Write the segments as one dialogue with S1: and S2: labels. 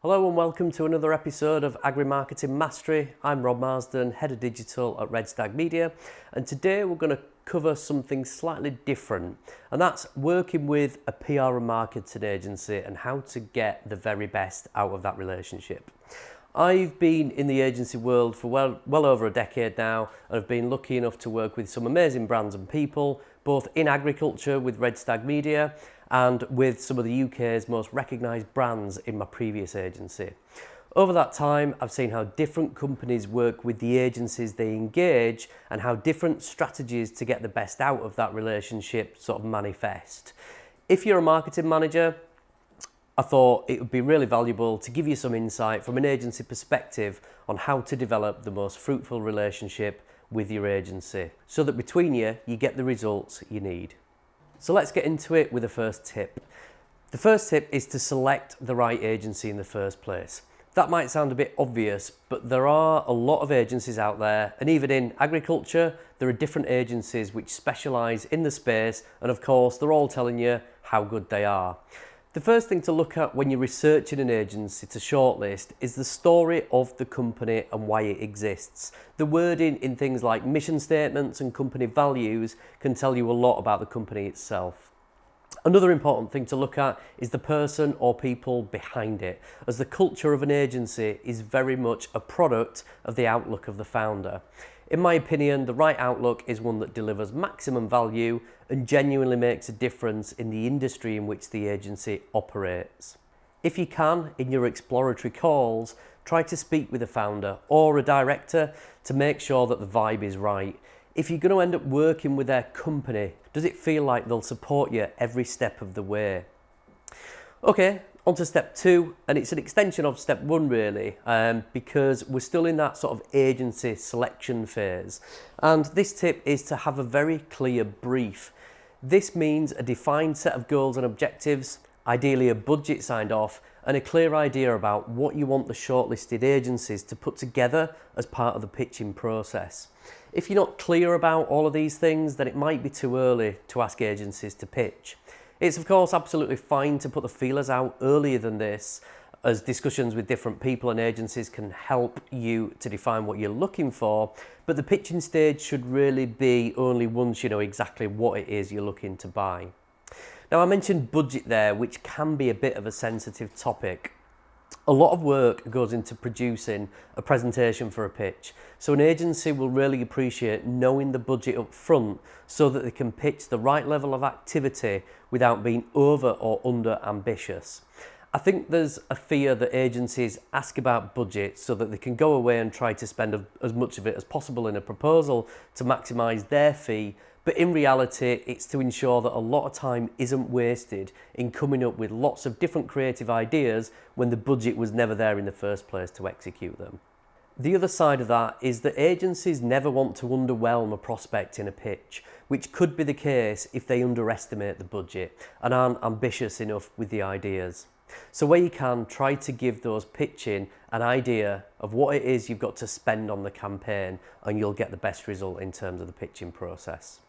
S1: Hello and welcome to another episode of Agri Marketing Mastery. I'm Rob Marsden, Head of Digital at Red Stag Media, and today we're going to cover something slightly different, and that's working with a PR and marketing agency and how to get the very best out of that relationship. I've been in the agency world for well over a decade now, and I've been lucky enough to work with some amazing brands and people, both in agriculture with Red Stag Media and with some of the UK's most recognised brands in my previous agency. Over that time, I've seen how different companies work with the agencies they engage and how different strategies to get the best out of that relationship sort of manifest. If you're a marketing manager, I thought it would be really valuable to give you some insight from an agency perspective on how to develop the most fruitful relationship with your agency so that between you get the results you need. So let's get into it with the first tip. The first tip is to select the right agency in the first place. That might sound a bit obvious, but there are a lot of agencies out there, and even in agriculture, there are different agencies which specialise in the space, and of course, they're all telling you how good they are. The first thing to look at when you're researching an agency to shortlist is the story of the company and why it exists. The wording in things like mission statements and company values can tell you a lot about the company itself. Another important thing to look at is the person or people behind it, as the culture of an agency is very much a product of the outlook of the founder. In my opinion, the right outlook is one that delivers maximum value and genuinely makes a difference in the industry in which the agency operates. If you can, in your exploratory calls, try to speak with a founder or a director to make sure that the vibe is right. If you're going to end up working with their company, does it feel like they'll support you every step of the way? Okay, on to step 2, and it's an extension of step 1 really, because we're still in that sort of agency selection phase. And this tip is to have a very clear brief. This means a defined set of goals and objectives, ideally a budget signed off, and a clear idea about what you want the shortlisted agencies to put together as part of the pitching process. If you're not clear about all of these things, then it might be too early to ask agencies to pitch. It's of course absolutely fine to put the feelers out earlier than this, as discussions with different people and agencies can help you to define what you're looking for, but the pitching stage should really be only once you know exactly what it is you're looking to buy. Now, I mentioned budget there, which can be a bit of a sensitive topic. A lot of work goes into producing a presentation for a pitch, so an agency will really appreciate knowing the budget up front so that they can pitch the right level of activity without being over or under ambitious. I think there's a fear that agencies ask about budget so that they can go away and try to spend as much of it as possible in a proposal to maximise their fee, but in reality it's to ensure that a lot of time isn't wasted in coming up with lots of different creative ideas when the budget was never there in the first place to execute them. The other side of that is that agencies never want to underwhelm a prospect in a pitch, which could be the case if they underestimate the budget and aren't ambitious enough with the ideas. So where you can, try to give those pitching an idea of what it is you've got to spend on the campaign, and you'll get the best result in terms of the pitching process.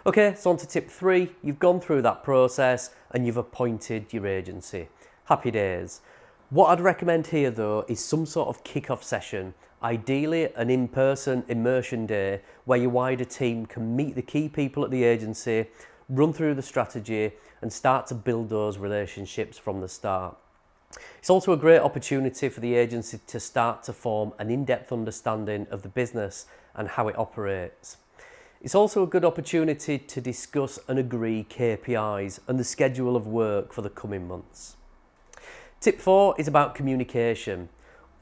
S1: Okay, so on to tip 3. You've gone through that process and you've appointed your agency. Happy days. What I'd recommend here though is some sort of kick-off session, ideally an in-person immersion day where your wider team can meet the key people at the agency, run through the strategy and start to build those relationships from the start. It's also a great opportunity for the agency to start to form an in-depth understanding of the business and how it operates. It's also a good opportunity to discuss and agree KPIs and the schedule of work for the coming months. Tip 4 is about communication.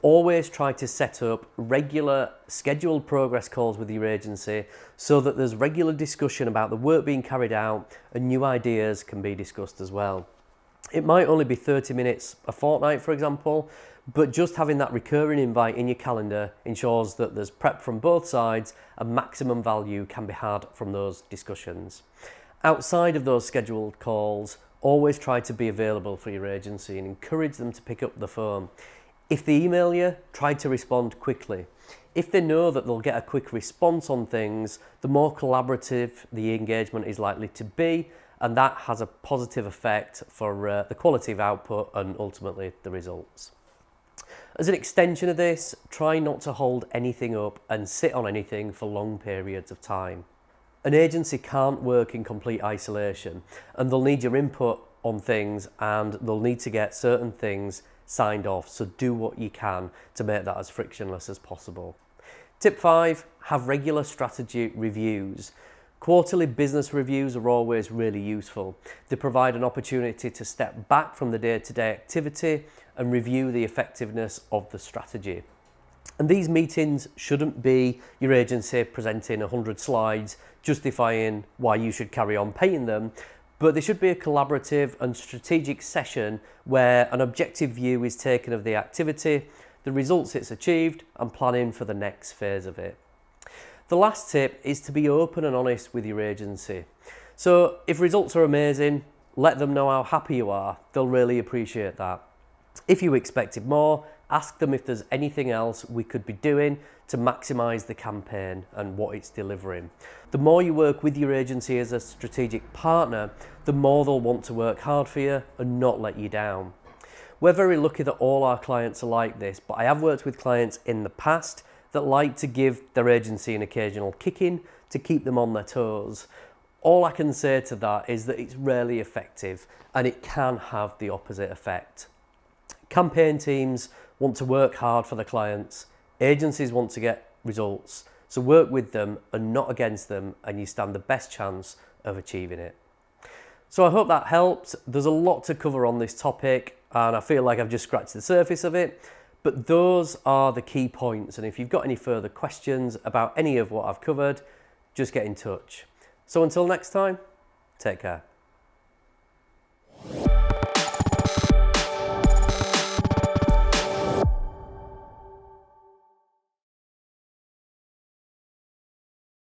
S1: Always try to set up regular scheduled progress calls with your agency so that there's regular discussion about the work being carried out and new ideas can be discussed as well. It might only be 30 minutes a fortnight, for example, but just having that recurring invite in your calendar ensures that there's prep from both sides and maximum value can be had from those discussions. Outside of those scheduled calls, always try to be available for your agency and encourage them to pick up the phone. If they email you, try to respond quickly. If they know that they'll get a quick response on things, the more collaborative the engagement is likely to be, and that has a positive effect for the quality of output and ultimately the results. As an extension of this, try not to hold anything up and sit on anything for long periods of time. An agency can't work in complete isolation, and they'll need your input on things, and they'll need to get certain things signed off, so do what you can to make that as frictionless as possible. Tip 5, have regular strategy reviews. Quarterly business reviews are always really useful. They provide an opportunity to step back from the day-to-day activity and review the effectiveness of the strategy. And these meetings shouldn't be your agency presenting 100 slides justifying why you should carry on paying them, but they should be a collaborative and strategic session where an objective view is taken of the activity, the results it's achieved, and planning for the next phase of it. The last tip is to be open and honest with your agency. So if results are amazing, let them know how happy you are. They'll really appreciate that. If you expected more, ask them if there's anything else we could be doing to maximise the campaign and what it's delivering. The more you work with your agency as a strategic partner, the more they'll want to work hard for you and not let you down. We're very lucky that all our clients are like this, but I have worked with clients in the past that like to give their agency an occasional kick-in to keep them on their toes. All I can say to that is that it's rarely effective and it can have the opposite effect. Campaign teams want to work hard for the clients, agencies want to get results, so work with them and not against them, and you stand the best chance of achieving it. So I hope that helped. There's a lot to cover on this topic and I feel like I've just scratched the surface of it, but those are the key points, and if you've got any further questions about any of what I've covered, just get in touch. So until next time, take care.